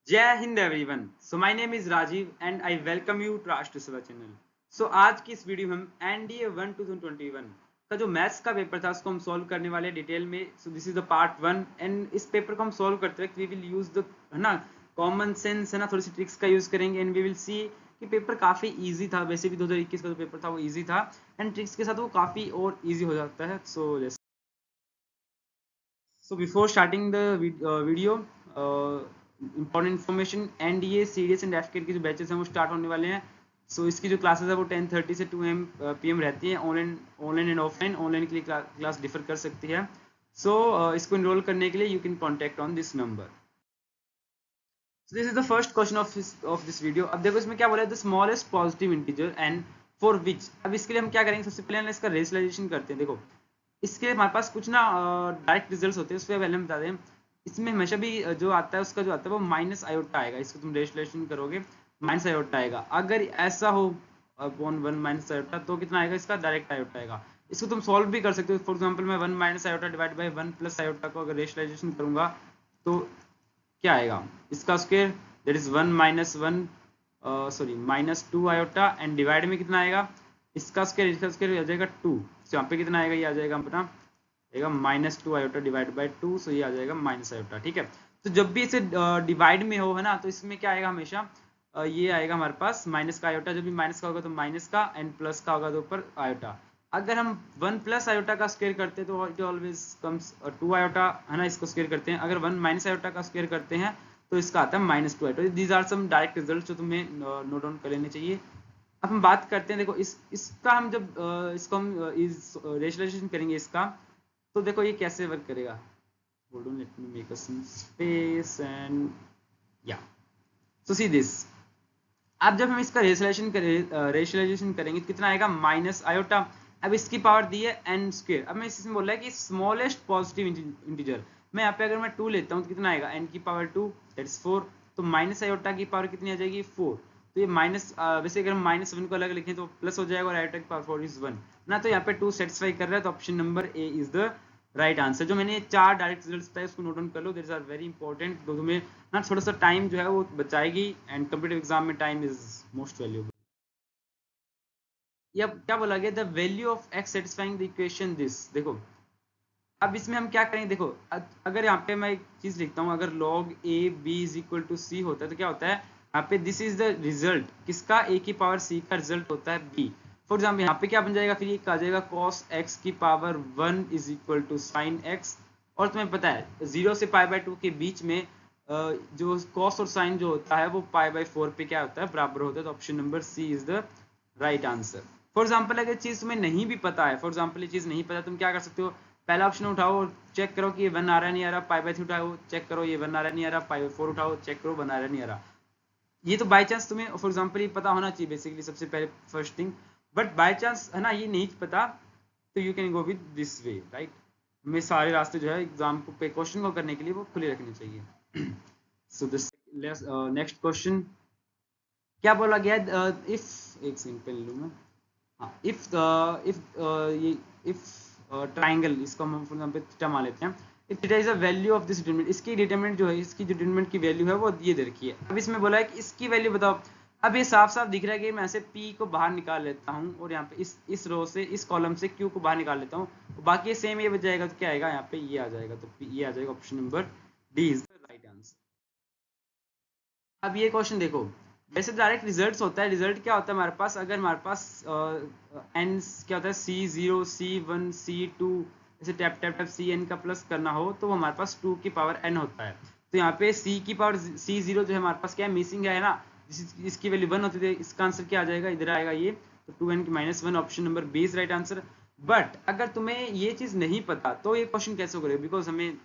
जय हिंद everyone. So my name is Rajiv and I welcome you to Rashtra Seva channel. सो आज की इस वीडियो में हम एनडीए 1 2021 का जो मैथ्स का पेपर था उसको हम सॉल्व करने वाले हैं डिटेल में। So this is the part 1 and इस पेपर को हम सॉल्व करते वक्त वी विल यूज द है ना कॉमन सेंस, है ना, थोड़ी सी ट्रिक्स का यूज करेंगे एंड वी विल सी कि पेपर काफी इजी था। वैसे भी 2021 का जो पेपर था वो इजी था एंड ट्रिक्स के साथ वो काफी और इजी हो जाता है। So before starting the video, important information, NDA CDS and AFCAT के जो बैचेस हैं वो स्टार्ट होने वाले हैं। सो इसकी जो क्लासेस है वो 10:30 से 2 PM रहती है। Online and offline. ऑनलाइन के लिए क्लास डिफर कर सकती है। सो इसको इनरोल करने के लिए you can contact on this number. So this is the first question of this video। अब देखो इसमें क्या बोला है, the smallest positive integer and for which. अब इसके लिए हम क्या करेंगे, सबसे पहले इसका रेशनलाइजेशन करते हैं। देखो इसके हमारे पास कुछ ना डायरेक्ट रिजल्ट्स होते हैं, उसके पहले हम बता दें। इसमें हमेशा भी जो आता है उसका जो आता है वो माइनस आयोटा आएगा। इसको तुम रेशनलाइजेशन करोगे माइनस आयोटा आएगा। अगर ऐसा हो अपॉन 1 माइनस आयोटा तो कितना आएगा, इसका डायरेक्ट आयोटा आएगा। इसको तुम सॉल्व भी कर सकते हो। फॉर एग्जाम्पल मैं 1 minus iota divide by 1 plus iota को अगर रेशनलाइजेशन करूंगा तो क्या आएगा, इसका square that is 1 minus 1 sorry minus 2 iota and divide में कितना आएगा, इसका स्क्वायर आ जाएगा 2। तो यहाँ पे कितना आएगा, ये आ जाएगा अपना आएगा माइनस 2 आयोटा डिवाइड बाई 2। सो ये आ जाएगा माइनस आयोटा। ठीक है, तो जब भी इसे डिवाइड में हो, है ना, तो इसमें क्या आएगा हमेशा ये आएगा हमारे पास माइनस का आयोटा। जब भी माइनस का होगा तो माइनस का एंड प्लस का होगा तो ऊपर आयोटा। अगर हम 1 प्लस आयोटा का स्क्वायर करते हैं तो इट ऑलवेज कम्स 2 आयोटा, है ना, इसको स्क्वायर करते हैं। अगर 1 माइनस आयोटा का स्क्वायर करते हैं तो इसका आता है minus 2 iota. These are some direct result जो तुम्हें नोट डाउन कर लेने चाहिए। अब हम बात करते हैं, देखो इसका हम जब इसको हम रेशनलाइजेशन करेंगे इसका, तो देखो ये कैसे वर्क करेगा। Hold on, let me make a some space and yeah so see this. अब जब हम इसका रेशनलाइजेशन करेंगे तो कितना आएगा, माइनस आयोटा। अब इसकी पावर दी है एन स्क्वायर। अब मैं इसमें बोला है कि स्मॉलेस्ट पॉजिटिव इंटीजर, मैं यहाँ पे अगर मैं 2 लेता हूँ तो कितना आएगा, एन की पावर 2 दैट इज 4। तो माइनस आयोटा की पावर कितनी आ जाएगी, 4। तो ये माइनस वैसे अगर हम माइनस 1 को अलग लिखें तो प्लस हो जाएगा और आयोटा की पावर 4 इज 1 ना। तो यहाँ पे 2 सेटिस्फाई कर रहा है, तो option number A is the right answer. जो मैंने 4 डायरेक्ट रिजल्ट्स बताए उसको नोट डाउन कर लो, दिस आर वेरी इंपॉर्टेंट। तो तुम्हें ना थोड़ा सा टाइम जो है वो बचाएगी एंड कॉम्पिटिटिव एग्जाम में टाइम इज मोस्ट वैल्यूएबल। ये अब क्या बोला गया, the value of x satisfying the equation this. देखो अब इसमें हम क्या करेंगे, देखो अगर यहाँ पे मैं एक चीज लिखता हूँ, अगर log a b is equal to C होता है तो क्या होता है यहाँ पे, दिस इज द रिजल्ट किसका, a की पावर c का रिजल्ट होता है b। फॉर एग्जाम्पल यहाँ पे क्या बन जाएगा, फिर ये आ जाएगा cos x की power 1 is equal to sine x। और तुम्हें पता है 0 से π/2 के बीच में जो cos और sin जो होता है वो π/4 पे क्या होता है, बराबर होता है। तो option number C is the right answer. For example अगर चीज तुम्हें नहीं भी पता है, फॉर एग्जाम्पल ये चीज नहीं पता, तुम क्या कर सकते हो, पहला ऑप्शन उठाओ और चेक करो कि ये 1 आ रहा है नहीं आ रहा, π/3 उठाओ चेक करो ये 1 आ रहा है नहीं आ रहा, π/4 उठाओ चेक करो 1 आ रहा है नहीं आ रहा। ये तो बाय चांस तुम्हें फॉर एग्जांपल ये पता होना चाहिए बेसिकली सबसे पहले first thing, but by chance है ना ये नहीं पता तो you can go with this way, right. हमें सारे रास्ते जो है एग्जाम को पे क्वेश्चन को करने के लिए वो खुले रखने चाहिए। सो दिस नेक्स्ट क्वेश्चन क्या बोला गया, इफ एक सेकंड पेन लूँ मैं। हाँ, इफ ट्राइंगल, इसको हम फॉर एग्जांपल थीटा मान लेते हैं। If theta is a value of this determinant, इसकी डिटरमिनेंट जो है, इसकी जो डिटरमिनेंट की वैल्यू है वो ये दे रखी है। अब इसमें बोला है कि इसकी वैल्यू बताओ। अब ये साफ साफ दिख रहा है कि मैं ऐसे p को बाहर निकाल लेता हूँ और यहाँ पे इस रो से, इस कॉलम से q को बाहर निकाल लेता हूँ, बाकी सेम ये बच जाएगा। तो क्या आएगा यहाँ पे, ये आ जाएगा। तो ये आ जाएगा option number D is the right answer. अब ये क्वेश्चन देखो, वैसे डायरेक्ट रिजल्ट्स होता है। रिजल्ट क्या होता है हमारे पास, अगर हमारे पास एन क्या होता है, C0 C1 C2 ऐसे टैप टैप टैप CN का प्लस करना हो तो वो हमारे पास 2 की पावर n होता है। तो यहाँ पे C की पावर C0 जो है हमारे पास क्या है, मिसिंग है ना, इसकी वैल्यू 1 होती थी। इसका आंसर क्या आ जाएगा, इधर आएगा ये, तो 2n की -1 option number B is right answer. But अगर तुम्हें ये चीज नहीं पता तो ये क्वेश्चन कैसे करोगे, बिकॉज हमें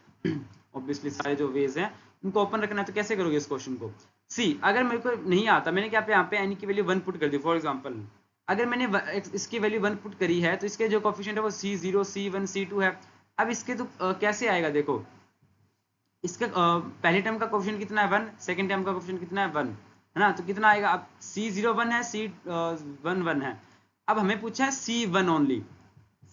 ऑब्वियसली सारे जो वेज हैं उनको ओपन रखना है। तो कैसे करोगे इस क्वेश्चन को, सी अगर मेरे को नहीं आता, मैंने क्या पे यहाँ पे एन की वैल्यू 1 पुट कर दी। फॉर एग्जांपल अगर मैंने इसकी वैल्यू 1 पुट करी है तो इसके जो कोफिशिएंट है वो C0 C1 C2 है। अब इसके तो कैसे आएगा, देखो इसका पहले टर्म का कोफिशिएंट कितना है 1, सेकंड टर्म का कोफिशिएंट कितना है 1, है ना। तो कितना आएगा, अब C0 1 है, C1 1 है। अब हमें पूछा है C1 ओनली,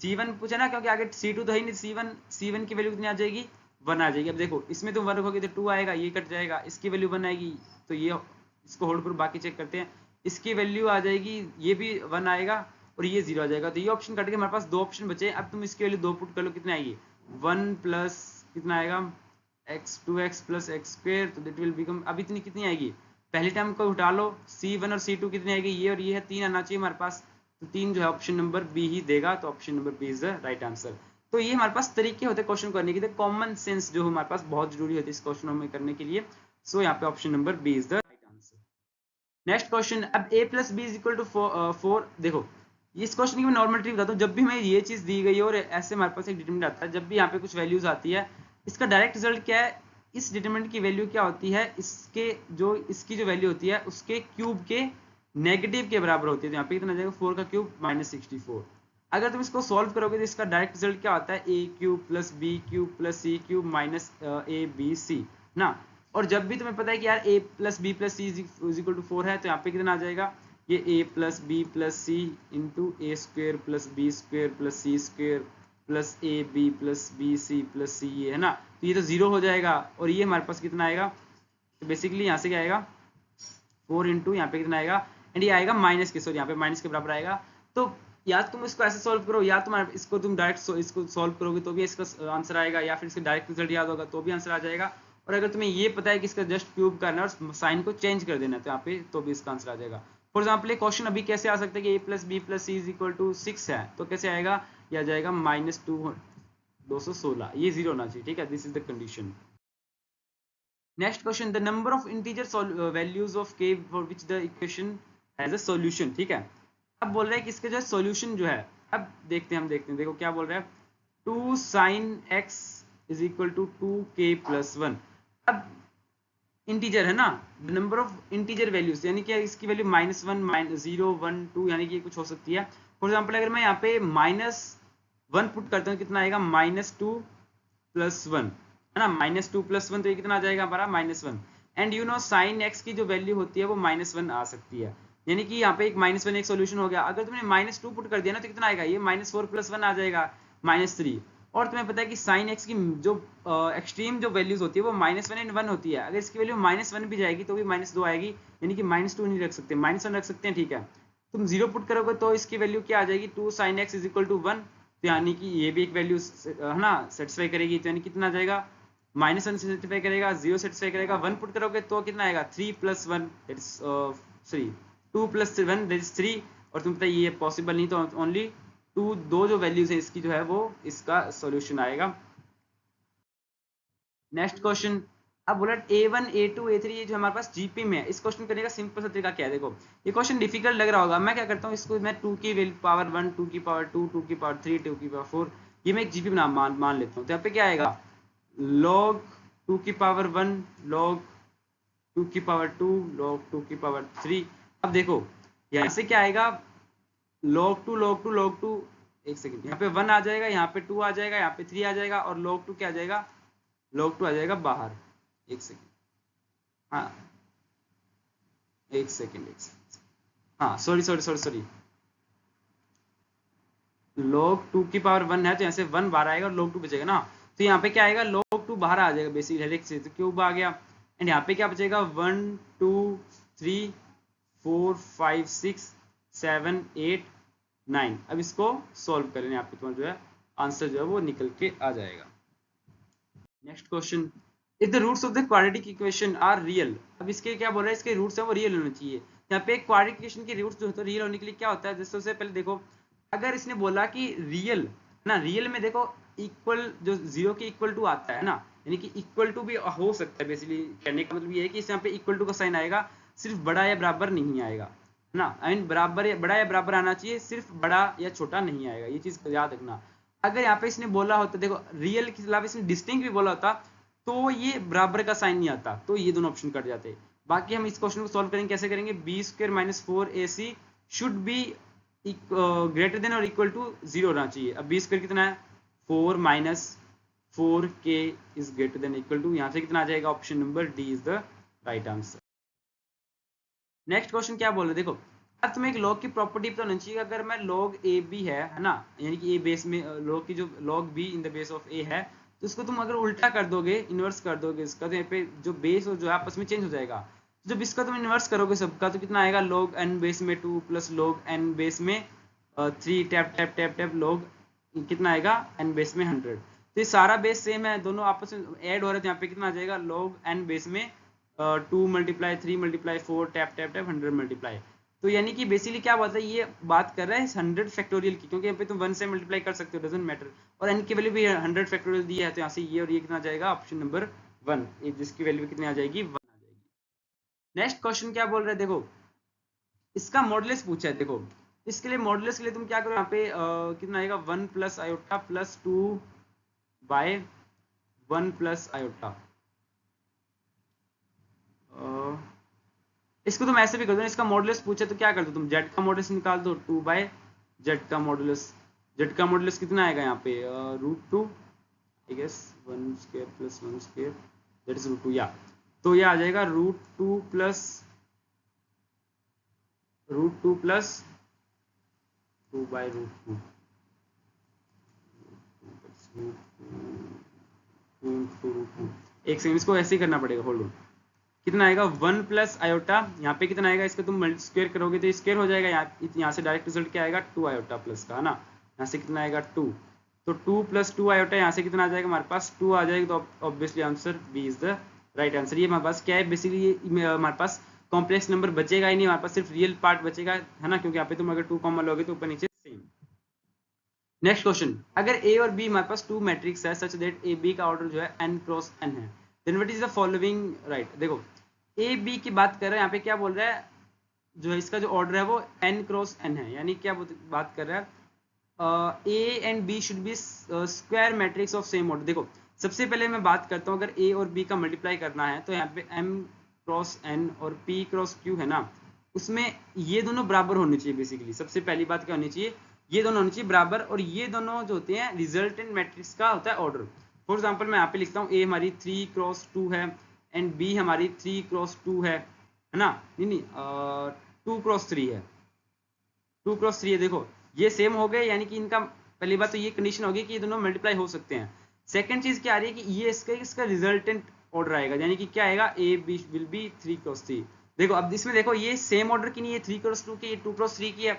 C1 पूछा ना, क्योंकि आगे C2 तो है ही नहीं। C1 की वैल्यू कितनी आ जाएगी 1 आ जाएगी। अब देखो इसमें तुम 1 रखोगे तो 2 आएगा, ये कट जाएगा, इसकी वैल्यू 1 आएगी, तो ये इसको होल्ड करो, बाकी चेक करते हैं। इसकी वैल्यू आ जाएगी, ये भी 1 आएगा और ये 0 आ जाएगा, तो ये ऑप्शन कट के हमारे पास 2 ऑप्शन बचे। अब तुम इसकी वैल्यू 2 पुट कर लो, कितना आएगी 1 प्लस कितना आएगा x 2x plus x square, तो दैट विल बिकम, अब इतनी कितनी आएगी, पहले टर्म को उठा लो, c1 और c2 कितनी आएगी, ये और ये है, 3 आना चाहिए हमारे पास, तो 3 जो है ऑप्शन नंबर बी ही देगा, तो option number B is the right answer. तो ये हमारे पास तरीके होते हैं क्वेश्चन करने के, कॉमन सेंस जो हमारे पास बहुत जरूरी होती है इस क्वेश्चन में करने के लिए। सो यहाँ पे option number B is the right answer. Next question, अब a plus B is equal to 4। देखो इस क्वेश्चन की मैं नॉर्मल ट्रिक बताता हूँ, जब भी हमें ये चीज दी गई है और ऐसे हमारे पास एक डिटरमिनेंट आता है, जब भी यहाँ पे कुछ वैल्यूज आती है, इसका डायरेक्ट रिजल्ट क्या है, इस डिटरमिनेंट की वैल्यू क्या होती है, इसकी जो वैल्यू होती है उसके क्यूब के नेगेटिव के बराबर होती है। तो यहाँ पे कितना जाएगा 4 का क्यूब -64। अगर तुम इसको सॉल्व करोगे तो इसका डायरेक्ट रिजल्ट क्या होता है, A cube plus B cube plus C cube minus A B C ना। और जब भी तुम्हें पता है कि यार a plus B plus C is equal to 4 है, तो यहाँ पे कितना आ जाएगा, ये a plus B plus C into A square plus B square plus C square plus A B plus B C plus C, ये है ना, तो ये तो 0 हो जाएगा। और ये हमारे पास कितना आएगा, तो बेसिकली यहाँ से क्या आएगा 4 इंटू यहाँ पे कितना आएगा, एंड ये आएगा माइनस के, सॉरी यहाँ पे माइनस के बराबर आएगा। तो या तुम इसको ऐसे सॉल्व करो, या तुम इसको तुम डायरेक्ट इसको सॉल्व करोगे तो भी इसका आंसर आएगा, या फिर इसका डायरेक्ट रिजल्ट याद होगा तो भी आंसर आ जाएगा। और अगर तुम्हें ये पता है कि इसका जस्ट क्यूब करना है और साइन को चेंज कर देना है तो यहाँ पे तो भी इसका आंसर आ जाएगा। फॉर एग्जाम्पल एक क्वेश्चन अभी कैसे आ सकता है कि a plus B plus C is equal to 6 है, तो कैसे आएगा, यह आ जाएगा -216, ये 0 होना चाहिए, ठीक है, this is the condition. Next question, the number of integer values of k for which the equation has a solution, ठीक है। अब बोल रहा है कि इसके जो सॉल्यूशन जो है, अब देखते हैं देखो क्या बोल रहा है, 2 sin x is equal to 2k plus 1। अब इंटीजर है ना, नंबर ऑफ इंटीजर वैल्यूज, यानी कि इसकी वैल्यू -1 -0 1 2, यानी कि कुछ हो सकती है। फॉर एग्जांपल अगर मैं यहाँ पे -1 पुट करता हूँ, कितना आएगा -2 प्लस 1, है ना, -2 प्लस 1, तो ये कितना आ जाएगा हमारा -1। And you know sine x की जो वैल्यू होती है वो -1 आ सकती है, यानी कि यहाँ पे एक -1 एक सोल्यूशन हो गया। अगर तुमने -2 पुट कर दिया ना तो कितना आएगा, ये -4 प्लस 1 आ जाएगा -3। और तुम्हें पता है कि साइन x की जो एक्सट्रीम जो वैल्यूज होती है वो -1 एंड 1 होती है, अगर इसकी वैल्यू -1 भी जाएगी तो भी -2 आएगी, यानी कि -2 नहीं रख सकते, -1 रख सकते हैं, ठीक है। तुम 0 पुट करोगे तो इसकी वैल्यू क्या आ जाएगी, 2 sin x is equal to 1, तो यानी कि ये भी एक वैल्यू है ना सेटिस्फाई करेगी, तो यानी कितना आ जाएगा -1 सेटिस्फाई करेगा, 0 सेटिस्फाई करेगा, 1 पुट करोगे तो कितना आएगा 3 plus 1 that is 3, 2 plus 1 that is 3। और तुम पता है ये पॉसिबल नहीं, तो ओनली 2 दो जो वैल्यूज है इसकी जो है वो इसका सॉल्यूशन आएगा। नेक्स्ट क्वेश्चन, अब बोला A1 A2 A3 ये जो हमारे पास जीपी में है, इस क्वेश्चन करने का सिंपल सा तरीका क्या है, देखो ये क्वेश्चन डिफिकल्ट लग रहा होगा, मैं क्या करता हूँ इसको मैं 2 की पावर 1 2 की पावर 2 2 की पावर 3 2 की पावर 4 ये मैं एक जीपी मान लेता हूँ। तो यहाँ पे क्या आएगा log 2 की पावर 1 log 2 की पावर 2 log 2 की पावर 3। अब देखो यहाँ से क्या आएगा log 2 log 2 log 2, एक सेकंड, यहाँ पे 1 आ जाएगा, यहाँ पे 2 आ जाएगा, यहाँ पे 3 आ जाएगा, और log 2 क्या आ जाएगा, log 2 आ जाएगा बाहर। एक सेकंड, हाँ एक सेकंड, हाँ सॉरी log 2 की पावर 1 है तो यहाँ से 1 बाहर आएगा और log 2 बचेगा ना, तो यहाँ पे क्या आएगा log 2 बाहर आ जाएगा बेसिकली डायरेक्ट से, तो क्यूब आ गया। एंड यहाँ पे क्या बचेगा 1 2 3 4 5 6 7 8 9। अब इसको सॉल्व करें, यहाँ पे तुम्हारा जो है आंसर जो है वो निकल के आ जाएगा। Next question, if the roots of the quadratic equation are real. अब इसके क्या बोल रहा है, इसके रूट्स है वो रियल होने चाहिए। यहाँ पे क्वाड्रेटिक इक्वेशन के रूट्स जो होते हैं रियल होने के लिए क्या होता है, जैसे सबसे पहले देखो अगर इसने बोला कि रियल ना, रियल में देखो इक्वल जो 0 के इक्वल टू आता है ना, यानी कि इक्वल टू भी हो सकता है, बेसिकली कहने का मतलब ये है कि इस यहाँ पे इक्वल टू का साइन आएगा, सिर्फ बड़ा या बराबर नहीं आएगा ना, आई मीन बराबर या बड़ा या बराबर आना चाहिए, सिर्फ बड़ा या छोटा नहीं आएगा, ये चीज याद रखना। अगर यहाँ पे इसने बोला होता, देखो रियल के खिलाफ इसने डिस्टिंक्ट भी बोला होता तो ये बराबर का साइन नहीं आता, तो ये दोनों ऑप्शन कट जाते। बाकी हम इस क्वेश्चन को सॉल्व करेंगे, कैसे करेंगे, b² - 4ac should be greater than और इक्वल टू 0 होना चाहिए। अब b² कितना है 4 - 4k is greater than equal to, यहाँ से कितना आ जाएगा, option number D is the right answer. Next question क्या बोल रहे, देखो अब तुम्हें एक लॉग की प्रॉपर्टी पता होनी चाहिए, अगर मैं log ab है ना, यानी कि a बेस में log की जो log b in the base of a है, तो इसको तुम अगर उल्टा कर दोगे, इन्वर्स कर दोगे इसका, तो यहाँ पे जो बेस और जो है आपस में चेंज हो जाएगा। जब इसका तुम इन्वर्स करोगे सबका तो कितना आएगा, log n बेस में 2 प्लस log n बेस में 3 tap tap tap tap log कितना आएगा n बेस में 100। तो ये सारा बेस सेम है, दोनों आपस में ऐड हो रहे थे, यहाँ पे कितना आ जाएगा log n बेस में 2 multiply 3 multiply 4 tap tap tap 100 multiply. तो यानी कि बेसिकली क्या बात है, ये बात कर रहा है 100 फैक्टोरियल की, क्योंकि यहाँ पे तुम 1 से मल्टीप्लाई कर सकते हो, डजंट मैटर, और n की वैल्यू भी 100 फैक्टोरियल दी है, तो यहाँ से ये और ये कितना आ जाएगा, ऑप्शन नंबर 1, जिसकी वैल्यू कितनी आ जाएगी, 1 आ जाएगी। नेक्स्ट क्वेश्चन क्या बोल रहे हैं, देखो इसका मॉडुलस पूछा है। देखो इसके लिए मॉडुलस के लिए तुम क्या करो, यहाँ पे कितना आएगा 1 plus iota plus 2 by 1 plus iota. इसको तुम ऐसे भी कर दो, इसका मॉडुलस पूछे तो क्या कर दो तुम, जेड का मॉडुलस निकाल दो 2 बाय जेड का मॉडुलस। जेड का मॉडुलस कितना आएगा यहाँ पे √2 I guess, 1 square plus 1 square that is √2 या, तो ये आ जाएगा √2 प्लस 2 बाय √2 एक सेकंड, इसको ऐसे ही करना पड़ेगा, होल्ड ऑन। कितना आएगा 1 प्लस आयोटा, यहाँ पे कितना आएगा, इसका तुम स्क्वायर करोगे तो स्क्वायर हो जाएगा, यहाँ से डायरेक्ट रिजल्ट क्या आएगा 2 आयोटा प्लस का, है ना, यहाँ से कितना आएगा 2, तो 2 प्लस 2 आयोटा, यहाँ से कितना आ जाएगा हमारे पास 2 आ जाएगा, तो obviously answer B is the right answer. ये हमारे पास क्या है, बेसिकली ये हमारे पास कॉम्प्लेक्स नंबर बचेगा ही नहीं, हमारे पास सिर्फ रियल पार्ट बचेगा, है ना, क्योंकि यहाँ पे तुम अगर 2 कॉमन लोगे तो ऊपर नीचे सेम। नेक्स्ट क्वेश्चन, अगर ए और बी हमारे पास 2 मैट्रिक्स है सच दैट ए बी का ऑर्डर जो है n क्रॉस n है, then what is the following right. देखो ए बी की बात कर रहे हैं, यहाँ पे क्या बोल रहा है, जो है इसका जो ऑर्डर है वो n क्रॉस n है, यानी क्या बात कर रहा है, A and B should be square matrix of same order. देखो सबसे पहले मैं बात करता हूँ, अगर ए और बी का मल्टीप्लाई करना है तो यहाँ पे m क्रॉस n और p क्रॉस q है ना, उसमें ये दोनों बराबर होने चाहिए। बेसिकली सबसे पहली बात क्या होनी चाहिए, ये दोनों होने चाहिए बराबर, और ये दोनों जो होते हैं रिजल्टेंट मैट्रिक्स का होता है ऑर्डर। फॉर एग्जांपल मैं यहाँ पे लिखता हूँ ए हमारी 3 क्रॉस 2 है एंड बी हमारी 3 क्रॉस 2 है ना, नहीं 2 क्रॉस 3 है, 2 क्रॉस 3 है। देखो ये सेम हो गए, यानी कि इनका पहली बात तो ये कंडीशन होगी कि ये दोनों मल्टीप्लाई हो सकते हैं। सेकंड चीज क्या आ रही है कि ये इसका रिजल्टेंट ऑर्डर आएगा, यानी कि क्या आएगा, A B will be 3 cross 3। देखो अब इसमें देखो ये सेम ऑर्डर की नहीं है, 3 क्रॉस 2 की, ये 2 क्रॉस 3 की है,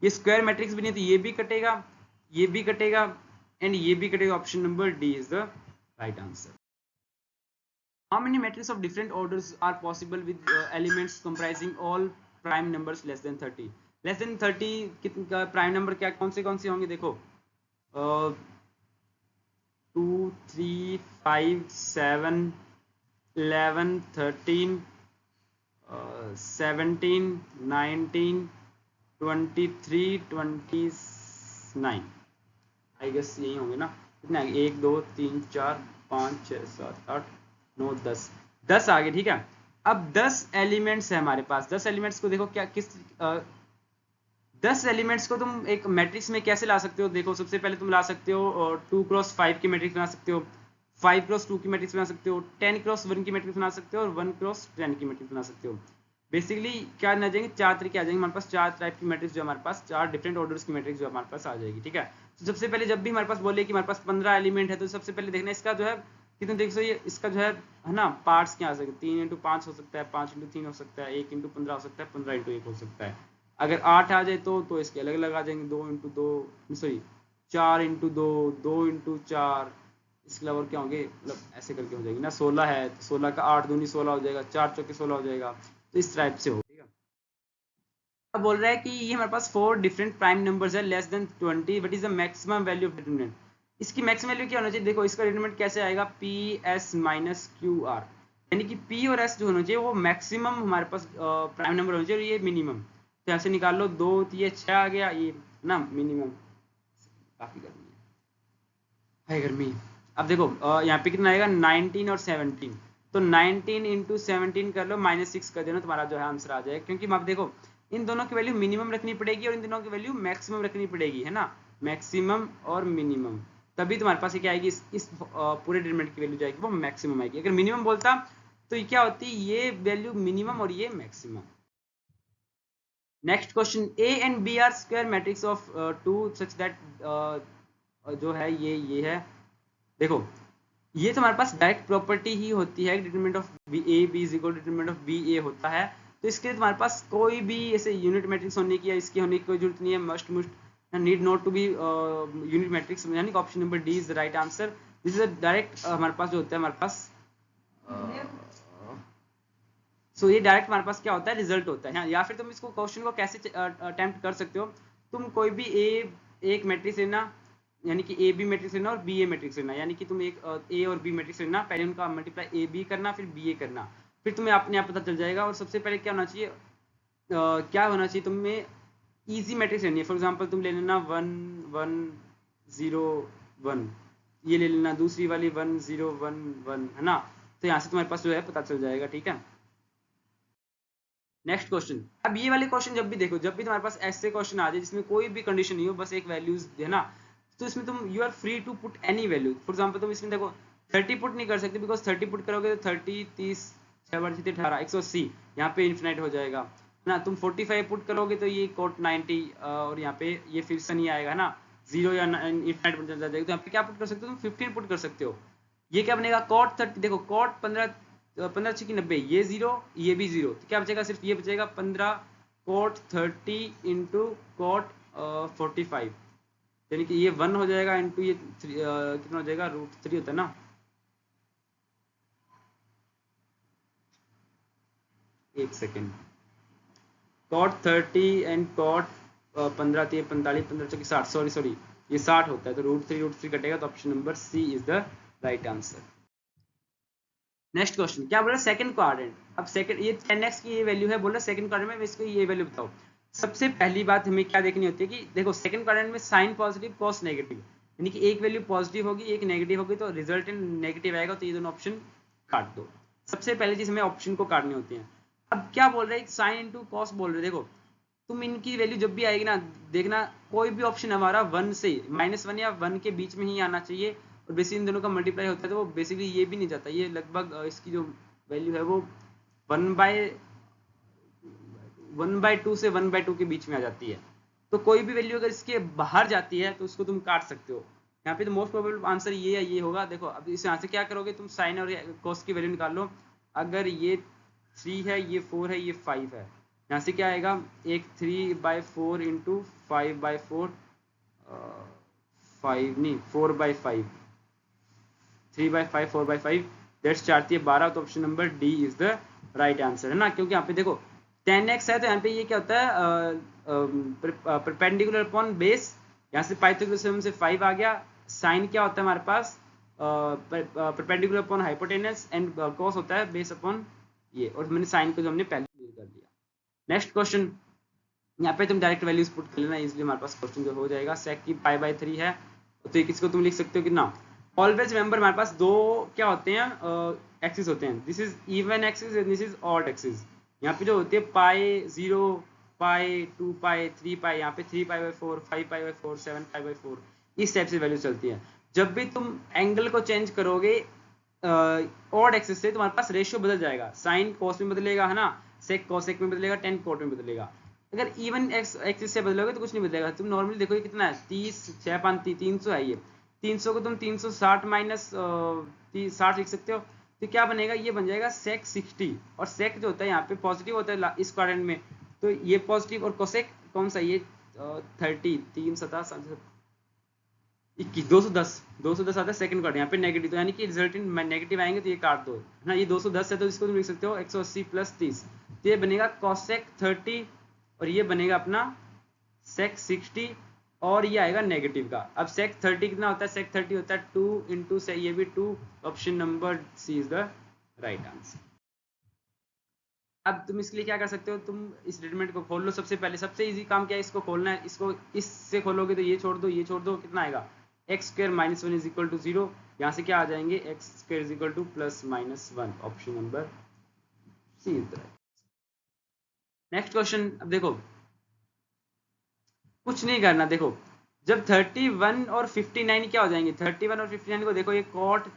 ये स्क्वायर मैट्रिक्स भी नहीं, तो ये भी कटेगा, ये भी कटेगा एंड ये भी कटेगा। Option number D is the right answer. How many matrices of different orders are possible with elements comprising all prime numbers less than 30? Less than 30 कितना प्राइम नंबर क्या कौन से होंगे, देखो 2 3 5 7 11 13 17 19 23 29 आई गेस यही होंगे ना, कितने आगे 1 2 3 4 5 6 7 8 9 10 आगे, ठीक है। अब 10 एलिमेंट्स है हमारे पास, 10 एलिमेंट्स को देखो क्या किस 10 एलिमेंट्स को तुम एक मैट्रिक्स में कैसे ला सकते हो। देखो सबसे पहले तुम ला सकते हो 2 क्रॉस 5 की मैट्रिक्स बना सकते हो, 5 क्रॉस 2 की मैट्रिक्स बना सकते हो, 10 क्रॉस 1 की मैट्रिक्स बना सकते हो और 1 क्रॉस 10 की मैट्रिक्स बना सकते हो। बेसिकली क्या आ जाएंगे, 4 तरीके आ जाएंगे हमारे पास, 4 टाइप की मैट्रिक्स जो हमारे पास, 4 डिफरेंट ऑर्डर्स की मैट्रिक्स जो हमारे पास आ जाएगी, ठीक है। तो सबसे पहले जब भी हमारे पास बोले कि हमारे पास 15 एलिमेंट है, तो सबसे पहले देखना इसका जो है कितने, देख सो ये इसका जो है ना पार्ट्स क्या आ सकते हैं, 3 इंटू 5 हो सकता है, 5 इंटू 3 हो सकता है, 1 इंटू 15 हो सकता है, 15 इंटू 1 हो सकता है। अगर 8 आ जाए तो इसके अलग अलग आ जाएंगे, 2 इंटू 2 सॉरी 4 इंटू 2 2 इंटू 4, इसके अलावा क्या होंगे, मतलब ऐसे करके हो जाएगी ना। 16 है तो 16 का 8 दूनी 16 हो जाएगा, 4 चौके 16 हो जाएगा, तो इस टाइप से हो। अब बोल रहा है कि ये हमारे पास 4 डिफरेंट प्राइम नंबर्स है less than 20, what is the maximum value of determinant. इसकी मैक्सिमम वैल्यू क्या होना चाहिए, देखो इसका डिटरमिनेंट कैसे आएगा, P S minus Q R, यानी कि पी और एस जो होना चाहिए वो मैक्सिमम हमारे पास प्राइम नंबर होना चाहिए और ये मिनिमम। तो यहाँ से निकाल लो, 2 ये 6 आ गया, ये ना मिनिमम। काफी गर्मी है, हाई गर्मी। अब देखो यहाँ पे कितना आएगा 19 और 17, तो 19 इंटू 17 कर लो, -6 कर देना, तुम्हारा जो है आंसर आ जाएगा। क्योंकि अब देखो इन दोनों की वैल्यू मिनिमम रखनी पड़ेगी और इन दोनों की वैल्यू मैक्सिमम रखनी पड़ेगी, है ना, मैक्सिमम और मिनिमम, तभी तुम्हारे पास क्या आएगी, इस पूरे डिटरमिनेंट की वैल्यू जाएगी वो मैक्सिमम आएगी। अगर मिनिमम बोलता तो ये क्या होती, ये वैल्यू मिनिमम और ये maximum. Next question, A and B are square matrix of 2 such that जो है ये है। देखो ये तो हमारे पास डायरेक्ट प्रॉपर्टी ही होती है, determinant of A B is equal to determinant of B A होता है। तो इसके लिए तुम्हारे पास कोई भी ऐसे यूनिट मैट्रिक्स होने की या इसकी होने की कोई जरूरत नहीं है, must need not to be unit matrix, यानी कि option number D is the right answer. This is direct हमारे पास जो होता है हमारे पास सो ये डायरेक्ट हमारे पास क्या होता है, रिजल्ट होता है। या फिर तुम इसको क्वेश्चन को कैसे अटेम्प्ट कर सकते हो, तुम कोई भी एक मैट्रिक्स लेना, यानी कि ए बी मैट्रिक्स लेना और बी ए मैट्रिक्स लेना, यानी कि तुम एक ए और बी मैट्रिक्स लेना, पहले उनका मल्टीप्लाई ए बी करना फिर बी ए करना, फिर तुम्हें अपने आप पता चल जाएगा। और सबसे पहले क्या होना चाहिए, क्या होना चाहिए, तुम्हें इजी मैट्रिक्स लेनी है। फॉर एग्जांपल तुम ले लेना 1 1 0 1, ये ले लेना, दूसरी वाली 1 0 1 1, है ना। तो यहाँ से तुम्हारे पास जो है पता चल जाएगा, ठीक है। नेक्स्ट क्वेश्चन, अब ये वाले क्वेश्चन जब भी देखो, जब भी तुम्हारे पास ऐसे क्वेश्चन आ जाए जिसमें कोई भी कंडीशन नहीं हो, बस एक वैल्यूज है ना, तो इसमें तुम you are free to put any value. For example तुम इसमें देखो 30 पुट नहीं कर सकते, बिकॉज 30 पुट करोगे तो 30 30 6 बार 18 180, यहाँ पे इन्फिनाइट हो जाएगा ना। तुम 45 पुट करोगे तो ये कोट 90 और यहाँ पे ये फिर से नहीं आएगा ना, 0 या इन्फिनाइट बन जाएगा। तो यहाँ पे क्या पुट कर सकते हो, तुम 15 पुट कर सकते हो। ये क्या बनेगा, कॉट 30, देखो कॉट 15 15 6 90, ये 0 ये भी 0, तो क्या बचेगा, सिर्फ ये बचेगा 15 कॉट 30 इंटू कॉट 45, यानी कि ये 1 हो जाएगा इंटू ये कितना हो जाएगा, √3 होता है ना। एक सेकेंड, कॉट 30 एंड कॉट 15 3 45 15 चौकी 60, सॉरी ये 60 होता है, तो √3 कटेगा, तो option number C is the right answer. Next question क्या बोल रहा है, सेकंड क्वाड्रेंट। अब सेकंड, ये 10x की ये वैल्यू है, बोल रहा है सेकंड क्वाड्रेंट में इसको ये वैल्यू बताओ। सबसे पहली बात हमें क्या देखनी होती है कि देखो सेकंड क्वाड्रेंट में साइन पॉजिटिव कॉस नेगेटिव, यानी कि एक वैल्यू पॉजिटिव होगी एक नेगेटिव होगी, तो रिजल्टेंट नेगेटिव आएगा, तो ये दोनों ऑप्शन काट दो। सबसे पहले चीज हमें ऑप्शन को काटनी होती है। अब क्या बोल रहे हैं, साइन इंटू कॉस बोल रहे हैं। देखो तुम इनकी वैल्यू जब भी आएगी ना, देखना कोई भी ऑप्शन हमारा 1 से -1 या 1 के बीच में ही आना चाहिए, और बेसिकली इन दोनों का मल्टीप्लाई होता है, तो वो बेसिकली ये भी नहीं जाता, ये लगभग इसकी जो वैल्यू है वो 1/2 से 1/2 के बीच में आ जाती है। तो कोई भी वैल्यू अगर इसके बाहर जाती है तो उसको तुम काट सकते हो। यहाँ पे तो मोस्ट प्रोबेबल आंसर ये या ये होगा। देखो अब इस यहाँ से क्या करोगे, तुम साइन और कॉस की वैल्यू निकाल लो। अगर ये 3 है, ये 4 है, ये 5 है, यहाँ से क्या आएगा, एक 3/4 इंटू 5/4, 5 नहीं 4/5, 3/5 4/5 दैट्स 4 12, तो option number D is the right answer, है ना। क्योंकि यहाँ पे देखो 10x है, तो यहाँ पे ये क्या होता है, परपेंडिकुलर अपॉन बेस, यहाँ से पाइथागोरस थ्योरम से 5 आ गया। साइन क्या होता है हमारे पास, perpendicular upon hypotenuse, and cos होता है बेस अपॉन ये, और मैंने साइन को जो हमने पहले क्लियर कर दिया। नेक्स्ट क्वेश्चन, यहाँ पे तुम डायरेक्ट वैल्यूज पुट कर लेना, इसलिए हमारे पास क्वेश्चन जो हो जाएगा। सेक की π/3 है, तो किसको तुम लिख सकते हो कितना। ऑलवेज रिमेंबर हमारे पास दो क्या होते हैं, एक्सिस होते हैं, this is even axis and this is odd axis. यहाँ पे जो होती है π0 π2 π3 π, यहाँ पे 3π/4 5π/4 7π/4, इस टाइप से वैल्यू चलती है। जब भी तुम एंगल को चेंज करोगे ऑड एक्सिस से, तुम्हारे पास रेशियो बदल जाएगा, साइन कॉस में बदलेगा, है ना, सेक कॉसेक में बदलेगा, टेन कॉट में बदलेगा। अगर इवन एक्सिस से बदलोगे तो कुछ नहीं बदलेगा। तुम नॉर्मली देखो ये कितना है, 30 6 5 300 है, ये 300 को तुम 360 माइनस 60 लिख सकते हो, तो क्या बनेगा, ये बन जाएगा सेक 60। और सेक जो होता है यहाँ पे पॉजिटिव होता है इस क्वाड्रेंट में, तो ये पॉजिटिव, और कोसेक कौन सा, ये 30 3 7 21 210 आता है सेकंड क्वाड्रेंट, यहाँ पे नेगेटिव, तो यानी कि रिजल्टेंट नेगेटिव आएंगे, तो ये काट दो, है ना। ये 210 है, तो इसको तुम लिख सकते हो 180 + 30, तो ये बनेगा कोसेक 30, और ये बनेगा अपना सेक 60, और ये आएगा नेगेटिव का। अब सेक 30 कितना होता है, सेक 30 होता है 2 इंटू से ये भी 2, option number C is the right answer. अब तुम इसके लिए क्या कर सकते हो, तुम इस डिटरमिनेंट को खोल लो। सबसे पहले सबसे इजी काम क्या है, इसको खोलना है। इसको इससे खोलोगे तो ये छोड़ दो, ये छोड़ दो, कितना आएगा, x² - 1 इज इक्वल टू 0। यहाँ से क्या आ जाएंगे, x² is equal to +-1, option number C is the right. Next question, अब देखो कुछ नहीं करना। देखो जब 31 और 59 क्या हो जाएंगे, 31 और 59 को देखो, ये कॉट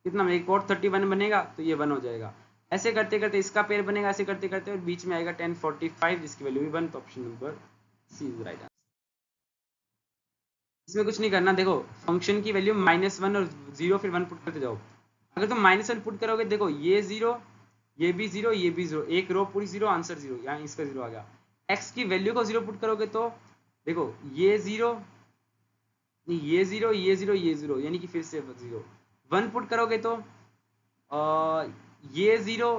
कितना बनेगा, कॉट 31 बनेगा, तो ये 1 हो जाएगा। ऐसे करते करते इसका पेयर बनेगा, ऐसे करते करते, और बीच में आएगा 1045, जिसकी वैल्यू भी 1, तो option number C is right answer. इसमें कुछ नहीं करना। देखो फंक्शन की वैल्यू -1 और 0 फिर 1 पुट करते जाओ, अगर तुम -1 पुट करोगे, देखो ये 0, ये भी 0, ये भी 0, एक रो पूरी 0, आंसर 0, यहाँ इसका 0 आ गया। x की वैल्यू को 0 पुट करोगे तो देखो ये 0, ये 0, ये 0, ये 0, यानी कि फिर से 0। 1 पुट करोगे तो ये 0,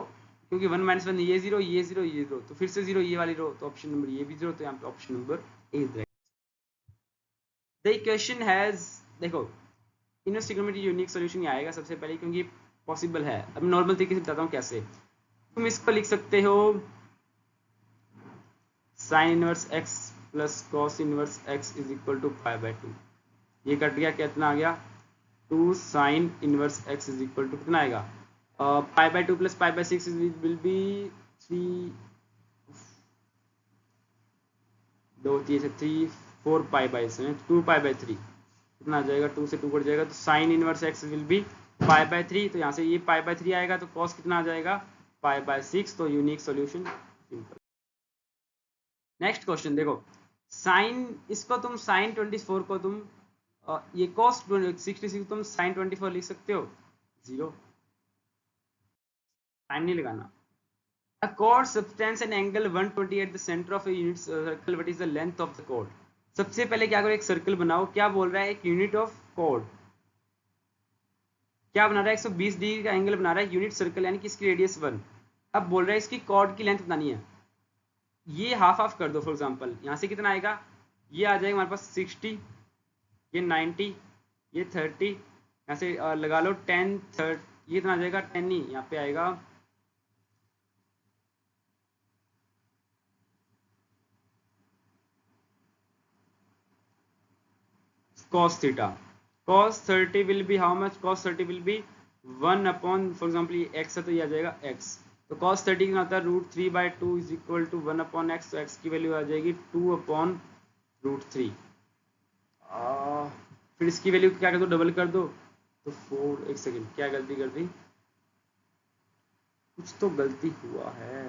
क्योंकि 1 - 1, ये 0, ये 0, ये 0, तो फिर से 0 ये वाली रो, तो ऑप्शन नंबर ये भी 0, तो यहाँ पे option number A is right. The equation has, देखो इनवर्स ट्रिग्नोमेट्री यूनिक सॉल्यूशन ही आएगा सबसे पहले, क्योंकि पॉसिबल है। अब नॉर्मल तरीके से बताता हूँ कैसे। तुम इसको लिख सकते हो sine inverse x plus cos inverse x is equal to π/2। ये कट गया, कितना आ गया 2 sine inverse x is equal to कितना आएगा π/2 प्लस π/6 विल बी 3, 2 3 से 3 4 π/7 2 π/3 कितना आ जाएगा, 2 से 2 कट जाएगा, तो sine inverse x will be π/3, तो यहाँ से ये π/3 आएगा, तो कॉस कितना आ जाएगा π/6, तो unique solution simple. Next question देखो, साइन इसको तुम साइन 24 को तुम ये कॉस 66 तुम साइन 24 लिख सकते हो, 0 साइन नहीं लगाना। A chord subtends an angle 120 at the center of a unit circle. What is the length of the chord? सबसे पहले क्या करो, एक सर्कल बनाओ। क्या बोल रहा है, एक यूनिट ऑफ कॉर्ड क्या बना रहा है, 120 डिग्री का एंगल बना रहा है यूनिट सर्कल, यानी कि इसकी रेडियस 1। अब बोल रहा है इसकी कॉर्ड की लेंथ बतानी है। ये हाफ हाफ कर दो, फॉर एग्जांपल यहाँ से कितना आएगा, ये आ जाएगा हमारे पास 60, ये 90, ये 30, यहाँ से लगा लो 10 30, ये कितना आ जाएगा 10 नहीं, यहाँ पे आएगा cos theta. Cos 30 will be how much? Cos 30 will be 1 upon, for example ये x है तो ये आ जाएगा x, तो cos 30 का आता है √3/2 is equal to 1 upon x, तो x की वैल्यू आ जाएगी 2 अपॉन √3। फिर इसकी वैल्यू क्या कर दो, डबल कर दो, तो 4, एक सेकेंड क्या गलती कर दी, कुछ तो गलती हुआ है,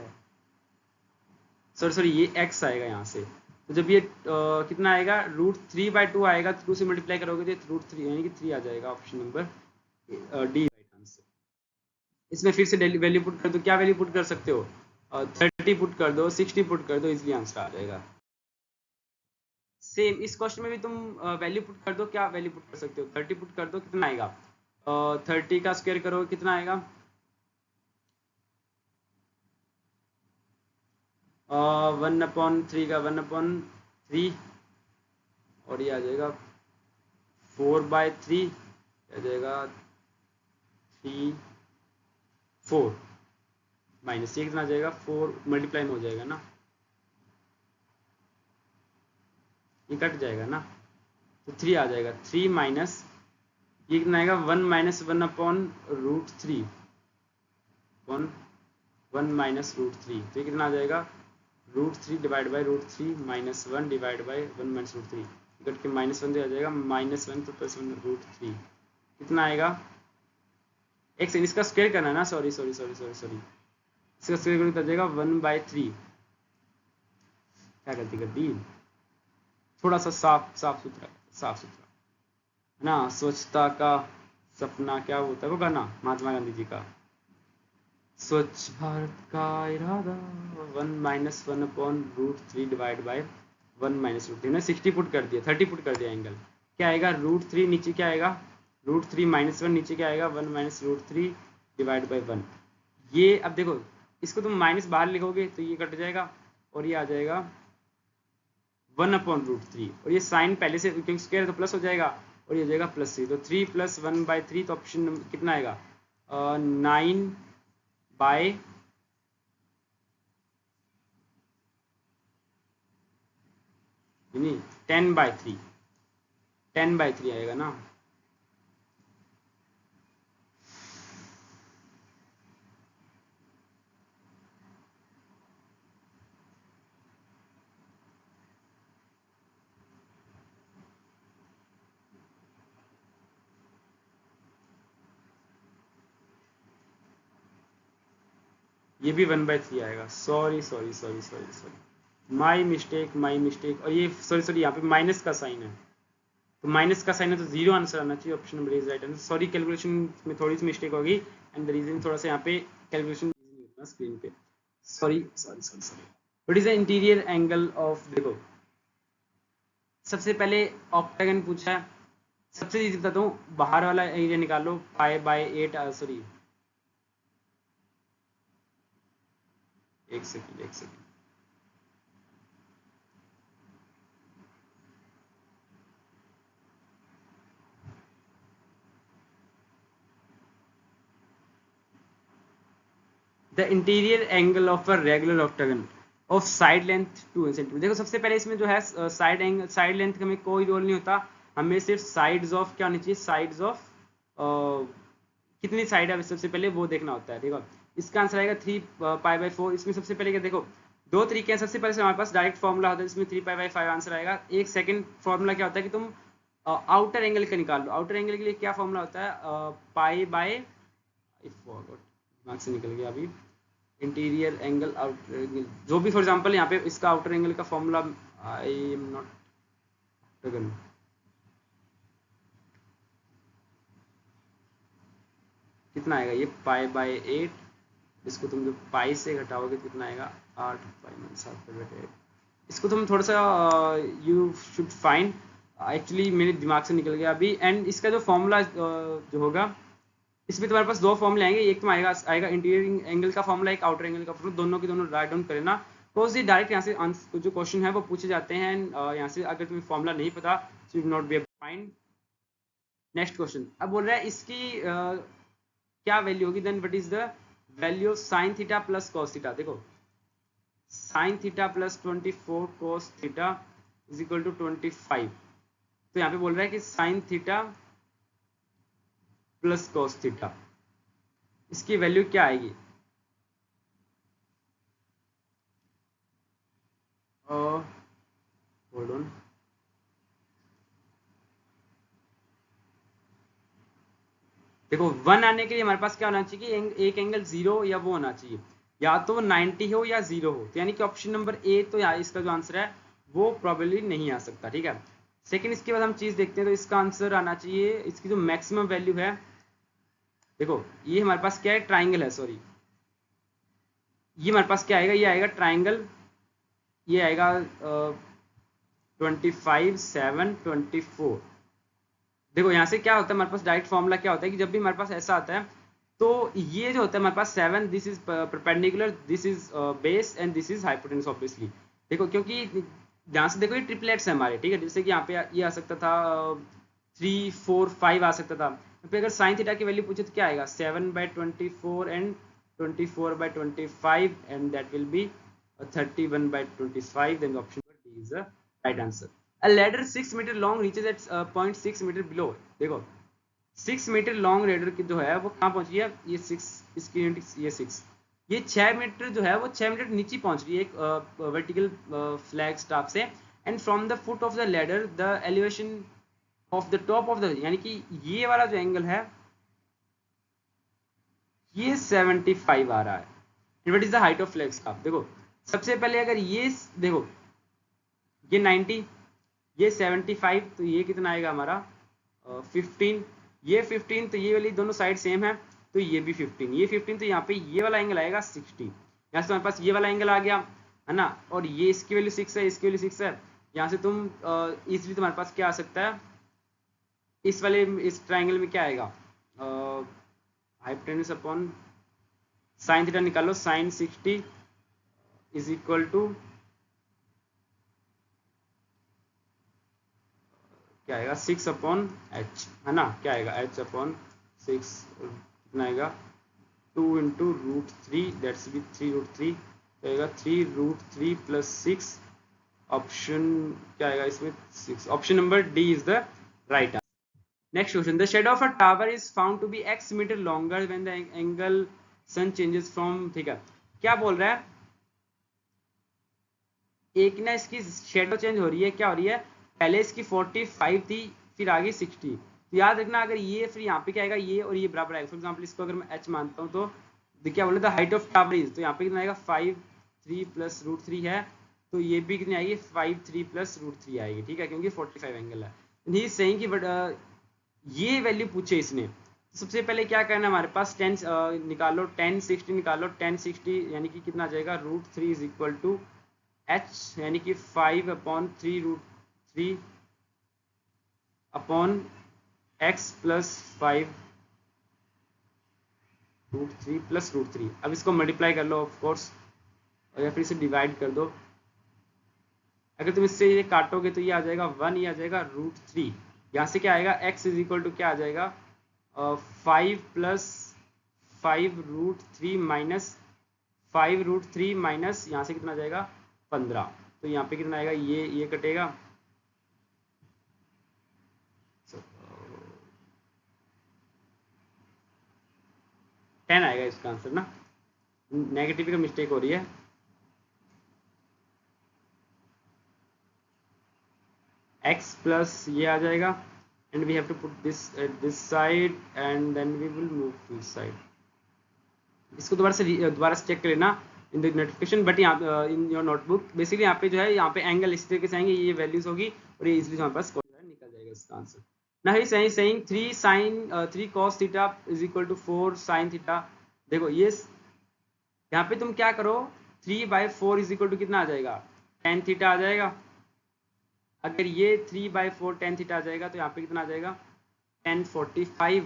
सॉरी ये x आएगा यहाँ से, तो जब ये कितना आएगा √3/2 आएगा, तो 2 से मल्टीप्लाई करोगे तो √3 यानी कि 3 आ जाएगा, option number D right answer. इसमें फिर से वैल्यू पुट कर दो, क्या वैल्यू पुट कर सकते हो, 30 पुट कर दो, 60 पुट कर दो, इजीली आंसर आ जाएगा। सेम इस क्वेश्चन में भी तुम वैल्यू पुट कर दो, क्या वैल्यू पुट कर सकते हो, 30 पुट कर दो, कितना आएगा 30 का स्क्वायर करो कितना आएगा 1/3 का 1/3, और ये आ जाएगा 4/3, आ जाएगा 3 4 माइनस ये कितना आ जाएगा 4 मल्टीप्लाई में हो जाएगा ना, ये कट जाएगा ना, तो 3 आ जाएगा, 3 माइनस ये कितना आएगा 1 - 1 अपॉन √3 अपॉन 1 माइनस √3, तो ये कितना आ जाएगा √3 divide by √3 minus 1 divide by 1 minus √3, cut के -1 तो आ जाएगा -1 तो +1 √3, कितना आएगा एक सेकंड इसका स्क्वायर करना है ना, सॉरी इसका स्क्वायर करो तो आ जाएगा 1/3, क्या गलती कर दी, थोड़ा सा साफ सुथरा ना, स्वच्छता का सपना क्या होता है वो गाना महात्मा गांधी जी का, स्वच्छ भारत का इरादा 1 - 1 अपॉन √3 डिवाइड बाय 1 माइनस √3, मैंने 60 पुट कर दिया, 30 पुट कर दिया, एंगल क्या आएगा √3, नीचे क्या आएगा √3 - 1, नीचे क्या आएगा 1 माइनस √3 डिवाइड बाई 1। ये अब देखो इसको तुम माइनस बाहर लिखोगे तो ये कट जाएगा, और ये आ जाएगा 1 अपॉन √3, और ये साइन पहले से क्योंकि स्क्वायर तो प्लस हो जाएगा, और ये हो जाएगा +3, तो 3 + 1/3, तो ऑप्शन कितना आएगा 9 बाय 10/3, 10/3 आएगा ना, ये भी 1/3 आएगा, सॉरी माई मिस्टेक, और ये सॉरी यहाँ पे माइनस का साइन है, तो माइनस का साइन है तो 0 आंसर आना चाहिए, option number is right answer. Sorry calculation में थोड़ी सी मिस्टेक होगी एंड द रीजन थोड़ा सा यहाँ पे कैलकुलेशन नहीं होता स्क्रीन पे, sorry sorry sorry sorry. What is the interior angle of, देखो सबसे पहले ऑक्टागन पूछा है, सबसे इजी बताता हूँ, बाहर वाला एरिया निकालो पाई बाय 8, सॉरी एक second the interior angle of a regular octagon of side length 2 centimetre. देखो सबसे पहले इसमें जो है साइड लेंथ का में कोई रोल नहीं होता, हमें सिर्फ साइड्स ऑफ क्या होनी चाहिए, साइड्स ऑफ कितनी साइड है सबसे पहले वो देखना होता है। देखो इसका आंसर आएगा 3π/4। इसमें सबसे पहले क्या, देखो दो तरीके हैं, सबसे पहले से हमारे पास डायरेक्ट फॉर्मूला होता है जिसमें 3π/5 आंसर आएगा। एक सेकंड फॉर्मूला क्या होता है कि तुम आउटर एंगल का निकाल लो। आउटर एंगल के लिए क्या फॉर्मूला होता है, दिमाग से निकल गया अभी, इंटीरियर एंगल आउटर एंगल जो भी, फॉर एग्जांपल यहाँ पे इसका आउटर एंगल का फॉर्मूला, आई एम नॉट कितना आएगा, ये π/8, इसको तुम जो पाई से घटाओगे कितना आएगा 8π-7/8। इसको तुम थोड़ा सा यू शुड फाइंड, एक्चुअली मेरे दिमाग से निकल गया अभी। एंड इसका जो फॉर्मूला जो होगा, इसमें तुम्हारे पास दो फॉर्मूले आएंगे, एक तो आएगा इंटीरियर एंगल का फॉर्मूला, एक आउटर एंगल का फॉर्मूला, दोनों के दोनों राइट डाउन करना। बिकॉज ये डायरेक्ट यहाँ से जो क्वेश्चन है वो पूछे जाते हैं, यहाँ से अगर तुम्हें फॉर्मूला नहीं पता you will not be able to find. Next question अब बोल रहा है इसकी क्या वैल्यू होगी, then what is the value of sine theta plus cos theta. देखो sine theta plus 24 cos theta is equal to 25। तो यहाँ पे बोल रहा है कि sine theta plus cos theta, इसकी वैल्यू क्या आएगी, होल्ड ऑन, देखो 1 आने के लिए हमारे पास क्या होना चाहिए कि एक एंगल 0 या वो होना चाहिए, या तो 90 हो या 0 हो। तो यानी कि ऑप्शन नंबर ए, तो यहाँ इसका जो आंसर है वो प्रॉबेबली नहीं आ सकता, ठीक है। सेकंड इसके बाद हम चीज देखते हैं, तो इसका आंसर आना चाहिए, इसकी जो मैक्सिमम वैल्यू है, देखो ये हमारे पास क्या है, ट्राइंगल है, सॉरी ये हमारे पास क्या आएगा, ये आएगा ट्राइंगल, ये आएगा 25 7 24। देखो यहाँ से क्या होता है, हमारे पास डायरेक्ट फॉर्मूला क्या होता है कि जब भी हमारे पास ऐसा आता है तो ये जो होता है हमारे पास 7, this is perpendicular, this is base and this is hypotenuse obviously. देखो क्योंकि ध्यान से देखो ये ट्रिपलेट्स है हमारे, ठीक है, जैसे कि यहाँ पे ये आ सकता था 3 4 5 आ सकता था। तो अगर साइन थीटा की वैल्यू पूछे तो क्या आएगा 7/24 and 24/25 and that will be 31/25, then option D is the right answer. A ladder 6 metre long reaches at 0.6 metre below। देखो 6 मीटर लॉन्ग लेडर की जो है वो कहाँ पहुंची है, ये 6, इसकी यूनिट ये 6, ये 6 मीटर जो है वो 6 मीटर नीचे पहुंच रही है एक वर्टिकल फ्लैग स्टाफ से। And from the foot of the ladder the elevation of the top of the, यानी कि ये वाला जो एंगल है ये 75 आ रहा है। What is the height of flag staff. देखो सबसे पहले अगर ये देखो ये 90, ये 75, तो ये कितना आएगा हमारा 15, ये 15, तो ये वाली दोनों साइड सेम है तो ये भी 15, ये 15, तो यहाँ पे ये वाला एंगल आएगा 60। यहाँ से हमारे पास ये वाला एंगल आ गया है ना, और ये इसकी वैल्यू 6 है, इसकी वैल्यू 6 है। यहाँ से तुम इजिली तुम्हारे पास क्या आ सकता है, इस वाले इस ट्राइंगल में क्या आएगा, हाइपोटेन्यूज अपॉन साइन थीटा निकालो, साइन 60 इज इक्वल टू क्या आएगा 6/h, है ना, क्या आएगा h/6, कितना आएगा 2 × √3, दैट्स बी 3√3, तो आएगा 3√3 + 6, ऑप्शन क्या आएगा इसमें 6, option number D is the right answer. Next question, the shadow of a tower is found to be x metre longer when the angle sun changes from, ठीक है, क्या बोल रहा है, एक ना इसकी शेडो चेंज हो रही है, क्या हो रही है, पहले इसकी 45 थी फिर आ गई 60। तो याद रखना अगर ये फिर यहाँ पे क्या आएगा, ये और ये बराबर आएगा। फॉर एग्जांपल इसको अगर मैं h मानता हूँ तो क्या बोले, the height of tower is, तो यहाँ पे कितना आएगा 5 3 + √3 है, तो ये भी कितनी आएगी 5 3 + √3 आएगी, ठीक है, क्योंकि 45 एंगल है। ही सेइंग कि बट ये वैल्यू पूछे इसने। सबसे पहले क्या करना है, हमारे पास 10 निकालो, 1060 निकालो, 1060 यानी कि कितना आ जाएगा, √3 इज इक्वल टू h यानी कि 5/3 √3 अपॉन x प्लस 5 √3 प्लस √3। अब इसको मल्टीप्लाई कर लो ऑफ कोर्स, और या फिर इसे डिवाइड कर दो। अगर तुम इससे ये काटोगे तो ये आ जाएगा 1, ये आ जाएगा √3। यहाँ से क्या आएगा, x इज इक्वल टू क्या आ जाएगा, 5 प्लस 5 √3 माइनस 5 √3 माइनस यहाँ से कितना आ जाएगा 15। तो यहाँ पे कितना आएगा, ये कटेगा, 10 आएगा इसका आंसर ना। नेगेटिव का मिस्टेक हो रही है। x प्लस ये आ जाएगा and we have to put this at this side and then we will move this side. इसको दोबारा से चेक कर लेना इन द नोटिफिकेशन, बट यहाँ इन योर नोटबुक बेसिकली यहाँ पे जो है, यहाँ पे एंगल इस तरीके से आएंगे, ये वैल्यूज होगी और ये इजीली हमारे पास निकल जाएगा इसका आंसर ना। He saying 3 cos theta is equal to 4 sin theta. देखो ये यहाँ पे तुम क्या करो, 3/4 इज इक्वल टू कितना आ जाएगा, tan थीटा आ जाएगा। अगर ये 3/4 tan थीटा आ जाएगा तो यहाँ पे कितना आ जाएगा, tan 45।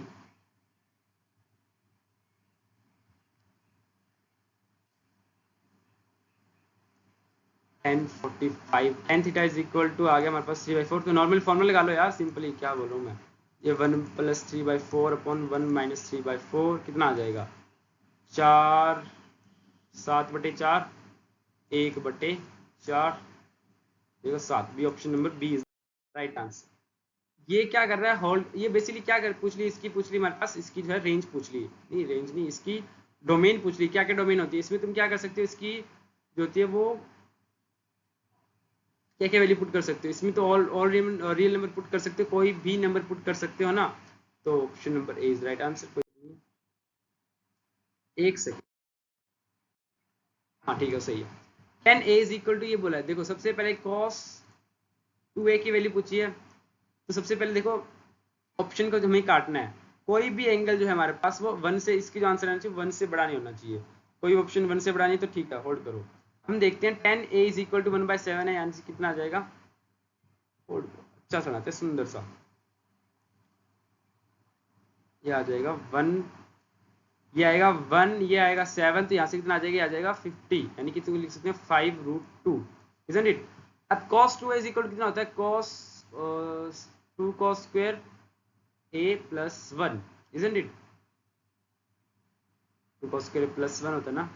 tan theta is equal to आ गया हमारे पास 3/4। तो नॉर्मल फॉर्मूला लगा लो यार, सिंपली क्या बोलूँ मैं, ये 1 + 3/4 अपॉन 1 - 3/4 कितना आ जाएगा, 4 7/4 1/4 देखो 7। B option number B is right answer. ये क्या कर रहा है, होल्ड, ये बेसिकली क्या कर पूछ ली, इसकी पूछ ली हमारे पास, इसकी जो है रेंज पूछ ली, नहीं रेंज नहीं, इसकी डोमेन पूछ ली। क्या क्या डोमेन होती है इसमें, तुम क्या कर सकते हो, इसकी जो होती है वो क्या क्या वैल्यू पुट कर सकते हो इसमें, तो ऑल रियल नंबर पुट कर सकते हो, कोई भी नंबर पुट कर सकते हो ना। तो option number A is right answer. कोई एक सेकेंड, हाँ ठीक है सही है। tan a is equal to ये बोला है, देखो सबसे पहले cos 2a की वैल्यू पूछी है। तो सबसे पहले देखो ऑप्शन को हमें काटना है, कोई भी एंगल जो है हमारे पास वो 1 से, इसकी जो आंसर आना चाहिए 1 से बड़ा नहीं होना चाहिए। कोई ऑप्शन 1 से बड़ा नहीं तो ठीक है, होल्ड करो। हम देखते हैं tan a is equal to 1/7 है, यानी कितना आ जाएगा, होल्ड करो, अच्छा सुनाते हैं सुंदर सा, ये आ जाएगा 1, ये आएगा 1, ये आएगा 7, तो यहाँ से कितना आ जाएगा, आ जाएगा 50, यानी कि तुम लिख सकते हैं 5√2, इजंट इट। अब cos 2a is equal to कितना होता है, cos 2 cos square a + 1, isn't it. 2 cos square +1 होता है ना,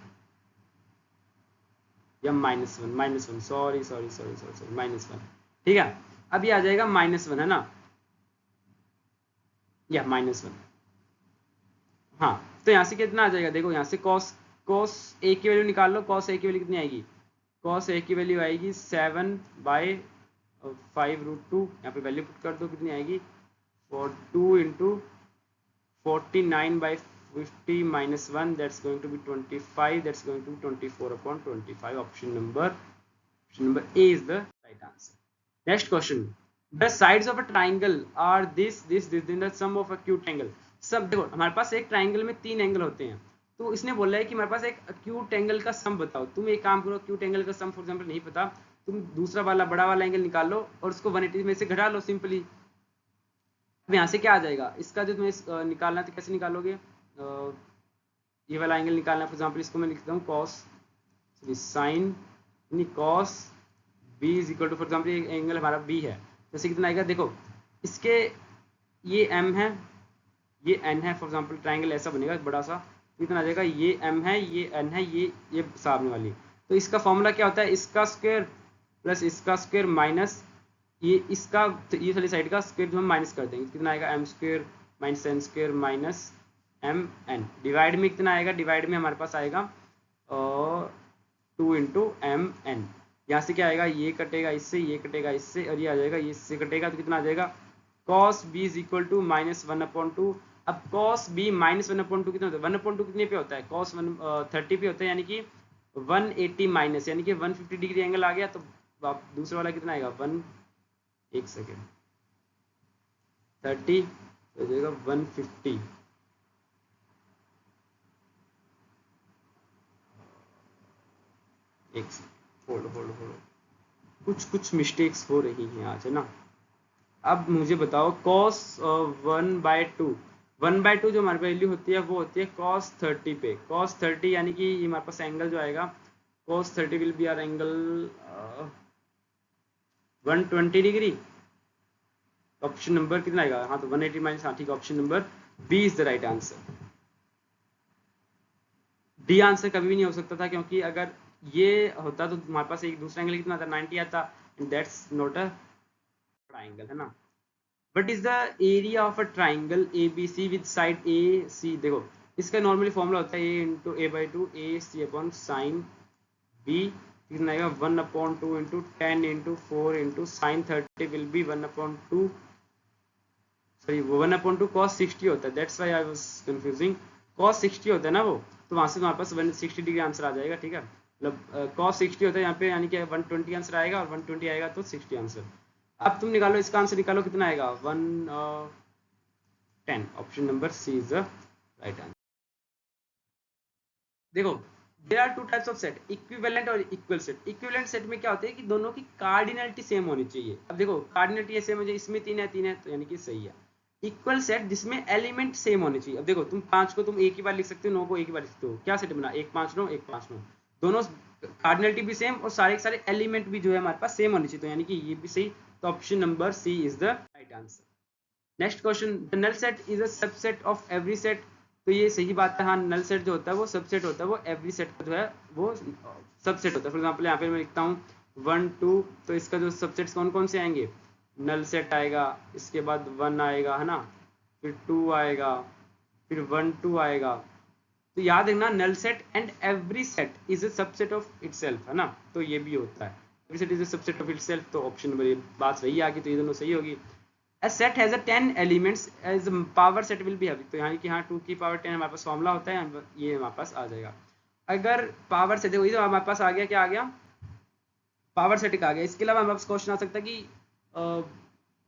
या -1 सॉरी -1, ठीक है। अब ये आ जाएगा -1 है ना, या -1, हाँ। तो यहाँ से कितना आ जाएगा, देखो यहाँ से cos a की वैल्यू निकाल लो, cos a की वैल्यू कितनी आएगी, cos a की वैल्यू आएगी 7/5√2, यहाँ पे वैल्यू पुट कर दो, कितनी आएगी 2 × 49/50 - 1, that's going to be 25, that's going to be 24/25। Option number A is the right answer. Next question, the sides of a triangle are this in the sum of acute angle. सब देखो हमारे पास एक triangle में 3 angle होते हैं, तो इसने बोला है कि हमारे पास एक एक्यूट एंगल का सम बताओ। तुम एक काम करो, एक्यूट एंगल का सम फॉर एग्जांपल नहीं पता, तुम दूसरा वाला बड़ा वाला एंगल निकाल लो और उसको 180 में से घटा लो सिंपली। अब यहाँ से क्या आ जाएगा, इसका जो तुम्हें निकालना है तो कैसे निकालोगे, ये वाला एंगल निकालना है, फॉर एग्जांपल इसको मैं लिखता हूँ cos sin cos b is equal to, for example ये एंगल हमारा b है, जैसे कितना आएगा, देखो इसके ये m है, ये n है, फॉर एग्जांपल ट्राइंगल ऐसा बनेगा बड़ा सा, कितना आ जाएगा, ये m है, ये n है, ये सामने वाली। तो इसका फॉर्मूला क्या होता है, इसका स्क्वायर प्लस इसका स्क्वायर माइनस ये इसका, ये वाली साइड का स्क्वायर जो हम माइनस कर देंगे, कितना आएगा m² - n² minus mn। Divide में कितना आएगा, डिवाइड में हमारे पास आएगा 2 × mn। यहाँ से क्या आएगा, ये कटेगा इससे, ये कटेगा इससे, और ये आ जाएगा, ये इससे कटेगा, तो कितना आ जाएगा cos b is equal to -1/2। अब cos b -1/2 कितना होता है, 1/2 कितने पे होता है, cos 30 पे होता है, यानी कि 180 माइनस, यानी कि 150 डिग्री एंगल आ गया। तो दूसरा वाला कितना आएगा, 1, एक सेकेंड, 30 हो जाएगा 150। एक होल्ड होल्ड होल्ड, कुछ मिस्टेक्स हो रही हैं आज, है ना। अब मुझे बताओ कॉस 1/2, 1/2 जो हमारे वैल्यू होती है वो होती है cos 30 पे। cos 30 यानी कि हमारे पास एंगल जो आएगा cos 30 will be are angle 120 degree. Option number कितना आएगा, हाँ तो 180 माइनस, हाँ ठीक है, option number B is the right answer. D answer कभी भी नहीं हो सकता था, क्योंकि अगर ये होता तो हमारे पास एक दूसरा एंगल कितना था, 90 आता, and that's not a triangle, है ना। What is the area of a triangle ABC with side AC? देखो इसका नॉर्मली फॉर्मूला होता है a into A by two A C upon sine B, कितना आएगा 1/2 into 10 into 4 into sine 30 will be 1/2, sorry 1/2 cos 60 होता है, that's why I was confusing. cos 60 होता है ना वो, तो वहां से तुम्हारे पास 160 डिग्री आंसर आ जाएगा, ठीक है। मतलब cos 60 होता है यहाँ पे, यानी कि 120 आंसर आएगा, और 120 आएगा तो 60 आंसर। अब तुम निकालो इसका आंसर, निकालो कितना आएगा 110। Option number C is the right answer. देखो there are two types of set, equivalent और इक्वल सेट। इक्विवेलेंट सेट में क्या होता है कि दोनों की कार्डिनलिटी सेम होनी चाहिए। अब देखो कार्डिनलिटी सेम हो जाए, इसमें 3 है 3 है तो यानी कि सही है। इक्वल सेट जिसमें एलिमेंट सेम होने चाहिए। अब देखो तुम 5 को तुम एक ही बार लिख सकते हो, 9 को एक ही बार लिख सकते हो, क्या सेट बना 1 5 9 1 5 9, दोनों कार्डिनलिटी भी सेम और सारे के सारे एलिमेंट भी जो है हमारे पास सेम होने चाहिए, तो यानी कि ये भी सही। तो option number C is the right answer. Next question, the null set is a subset of every set. तो ये सही बात है, हाँ नल सेट जो होता है वो सबसेट होता है, वो एवरी सेट का जो है वो सबसेट होता है। फॉर एग्जांपल यहाँ पे मैं लिखता हूँ 1 2, तो इसका जो सबसेट्स कौन कौन से आएंगे, नल सेट आएगा, इसके बाद 1 आएगा, है ना, फिर 2 आएगा, फिर 1 2 आएगा। तो याद रखना null set and every set is a subset of itself, है ना, तो ये भी होता है every set is a subset of itself. तो ऑप्शन नंबर ये बात सही आ गई, तो ये दोनों सही होगी। A set has a 10 elements as power set will be having, तो यानी कि हाँ 2 की पावर 10 हमारे पास फॉर्मूला होता है, ये हमारे पास आ जाएगा। अगर पावर सेट, देखो ये तो हमारे पास आ गया, क्या आ गया, पावर सेट का आ गया। इसके अलावा हमारे पास क्वेश्चन आ सकता है कि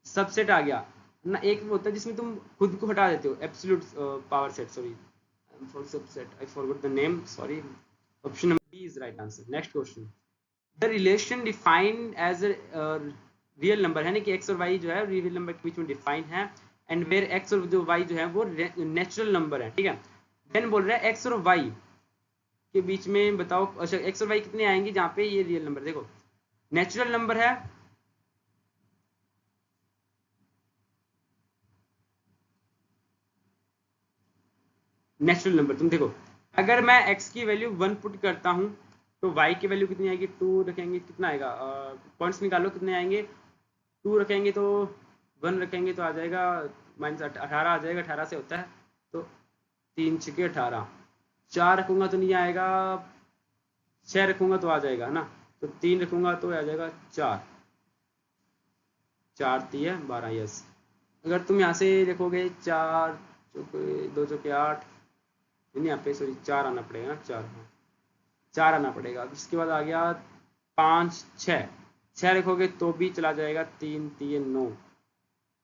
सबसेट आ गया ना, एक होता है जिसमें तुम खुद को हटा देते हो, absolute power set, sorry for subset I forgot the name, sorry. Option number B is right answer. Next question, the relation defined as real number, है ना कि एक्स और वाई जो है रियल नंबर के बीच में डिफाइन है, एंड वेयर एक्स और जो वाई जो है वो नेचुरल नंबर है, ठीक है। देन बोल रहा है एक्स और वाई के बीच में बताओ, अच्छा एक्स और वाई कितने आएंगे जहाँ पे ये रियल नंबर, देखो नेचुरल नंबर है, नेचुरल नंबर तुम देखो, अगर मैं x की वैल्यू 1 पुट करता हूँ तो y की वैल्यू कितनी आएगी, 2 रखेंगे, कितना आएगा, पॉइंट्स निकालो कितने आएंगे, 2 रखेंगे तो 1 रखेंगे तो आ जाएगा -18 आ जाएगा, 18 से होता है, तो 3 6 18, 4 रखूंगा तो नहीं आएगा, 6 रखूंगा तो आ जाएगा, है ना, तो 3 रखूंगा तो आ जाएगा 4, 4 3 12, यस। अगर तुम यहाँ से देखोगे 4 2 चौके 8, नहीं यहाँ पे सॉरी 4 आना पड़ेगा ना, 4 हाँ 4 आना पड़ेगा। इसके बाद आ गया 5 6, 6 रखोगे तो भी चला जाएगा, 3 3 9,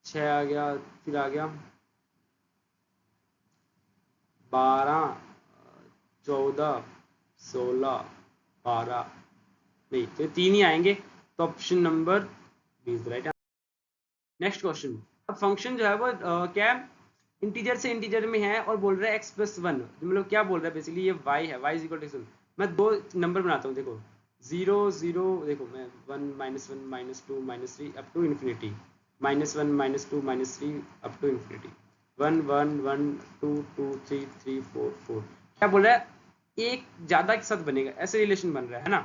6 आ गया, फिर आ गया 12 14 16 12, नहीं तो 3 ही आएंगे, तो option number B is right. Next question, अब फंक्शन जो है वो क्या है, इंटीजर से इंटीजर में है और बोल रहा है x+1, मतलब क्या बोल रहा है बेसिकली, ये y है, y इज इक्वल टू, मैं 2 नंबर बनाता हूँ, देखो 0 0, देखो मैं 1 -1 -2 -3 up to infinity, -1 -2 -3 up to infinity, 1 1 1 2 2 3 3 4 4, क्या बोल रहा है, एक ज्यादा के साथ बनेगा, ऐसे रिलेशन बन रहा है ना।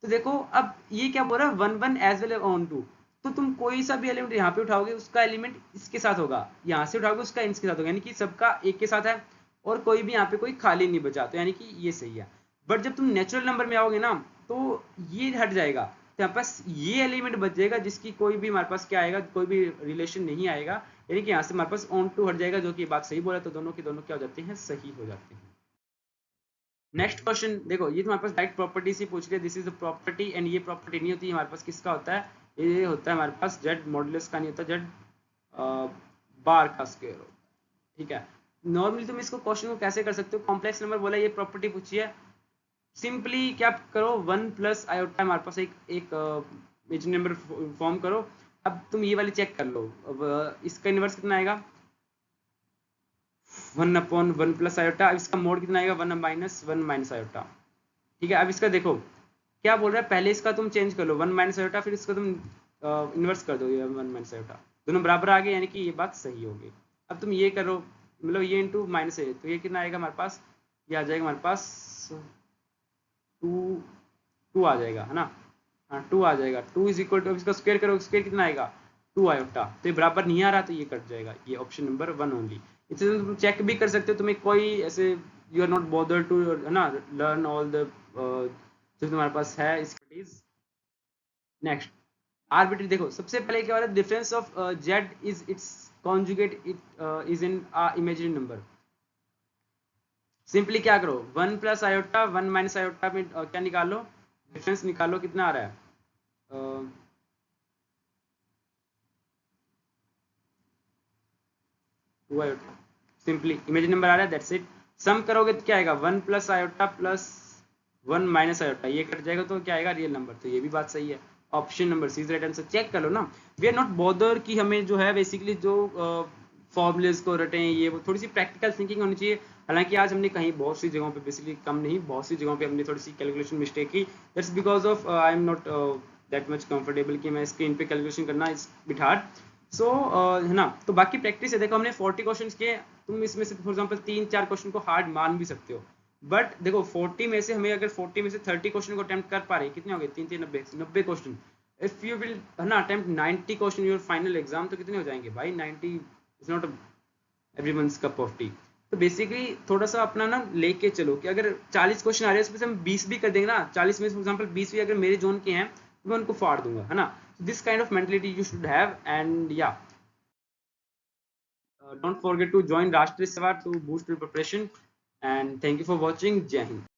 तो देखो अब ये क्या बोल रहा है, 1 1 एज वेल ऑन 2, तो तुम कोई सा भी एलिमेंट यहाँ पे उठाओगे उसका एलिमेंट इसके साथ होगा, यहाँ से उठाओगे उसका इसके साथ होगा, यानी कि सबका एक के साथ है, और कोई भी यहाँ पे कोई खाली नहीं बचा, तो यानी कि ये सही है। बट जब तुम नेचुरल नंबर में आओगे ना तो ये हट जाएगा, तो यहाँ पास ये एलिमेंट बच जाएगा जिसकी कोई भी हमारे पास क्या आएगा, कोई भी रिलेशन नहीं आएगा, यानी कि यहाँ से हमारे पास ऑन टू हट जाएगा, जो कि बात सही बोला, तो दोनों के दोनों क्या हो जाते हैं, सही हो जाते हैं। नेक्स्ट क्वेश्चन देखो, ये तुम्हारे पास डायरेक्ट प्रॉपर्टी से पूछ रहे हैं, this is the property, and ये प्रॉपर्टी नहीं होती हमारे पास, किसका होता है, ये होता है हमारे पास जेड मॉडुलस का नहीं होता, जेड बार का स्क्वायर होता है, ठीक है। नॉर्मली तुम इसको क्वेश्चन को कैसे कर सकते हो, कॉम्प्लेक्स नंबर बोला, ये प्रॉपर्टी पूछी है, सिंपली क्या करो, 1 प्लस आयोटा हमारे पास एक इमेजिनरी नंबर फॉर्म करो। अब तुम ये वाली चेक कर लो, अब इसका इनवर्स कितना आएगा, 1/1 प्लस आयोटा। अब इसका मोड कितना आएगा, 1 माइनस आयोटा, ठीक है। अब इसका देखो क्या बोल रहा है, पहले इसका तुम चेंज कर लो 1 माइनस आयोटा, फिर इसका तुम इन्वर्स कर दो, ये 1 माइनस आयोटा, दोनों बराबर आ गए, यानी कि ये बात सही होगी। अब तुम ये करो, मतलब ये इंटू माइनस है, तो ये कितना आएगा हमारे पास, ये आ जाएगा हमारे पास 2 आ जाएगा, है ना, हाँ 2 आ जाएगा। 2 इज इक्वल टू, इसका स्क्वायर करो, स्क्वायर कितना आएगा 2 आयोटा, तो ये बराबर नहीं आ रहा, तो ये कट जाएगा, ये ऑप्शन नंबर 1 ओनली। इससे तुम चेक भी कर सकते हो, तुम्हें कोई ऐसे you are not bother to, है ना, लर्न ऑल द जो तुम्हारे पास है इसका। नेक्स्ट आर्बिट्री, देखो सबसे पहले क्या हो रहा है, difference of Z is it's conjugate, it is in imaginary number. Simply क्या करो, 1 प्लस आयोटा 1 माइनस आयोटा में क्या निकालो, डिफरेंस निकालो, कितना आ रहा है 2 आयोटा, सिंपली इमेजिनरी नंबर आ रहा है, दैट्स इट। सम करोगे तो क्या आएगा, 1 plus iota plus 1 minus iota, ये कट जाएगा, तो क्या आएगा रियल नंबर, तो ये भी बात सही है, option number C is right answer. Check कर लो ना, वी आर नॉट बॉदर कि हमें जो है बेसिकली जो फॉर्मूलेस को रटें, ये वो थोड़ी सी प्रैक्टिकल थिंकिंग होनी चाहिए। हालांकि आज हमने कहीं बहुत सी जगहों पे बेसिकली कम नहीं, बहुत सी जगहों पे हमने थोड़ी सी कैलकुलेशन मिस्टेक की, that's because of I am not that much comfortable कि मैं स्क्रीन पे कैलकुलेशन करना इस बिट हार्ड। सो है ना, तो बाकी प्रैक्टिस है, देखो हमने 40 क्वेश्चन किए, तुम इसमें से फॉर एग्जांपल 3-4 क्वेश्चन को हार्ड मान भी सकते हो, बट देखो 40 में से हमें अगर 40 में से 30 क्वेश्चन को अटेम्प्ट कर पा रहे हैं, कितने हो गए, 3-3 90 क्वेश्चन। इफ यू विल, है ना, attempt 90 question your final exam, तो कितने हो जाएंगे भाई, 90 is not everyone's cup of T. तो बेसिकली थोड़ा सा अपना ना लेके चलो, कि अगर 40 क्वेश्चन आ रहे हैं उसमें से हम 20 भी कर देंगे ना, 40 में फॉर एग्जांपल 20 भी अगर मेरे जोन के हैं तो मैं उनको फाड़ दूंगा, है ना। This kind of mentality you should have, and yeah don't forget to join Rashtriya Sawar to boost your preparation, and thank you for watching, जय हिंद।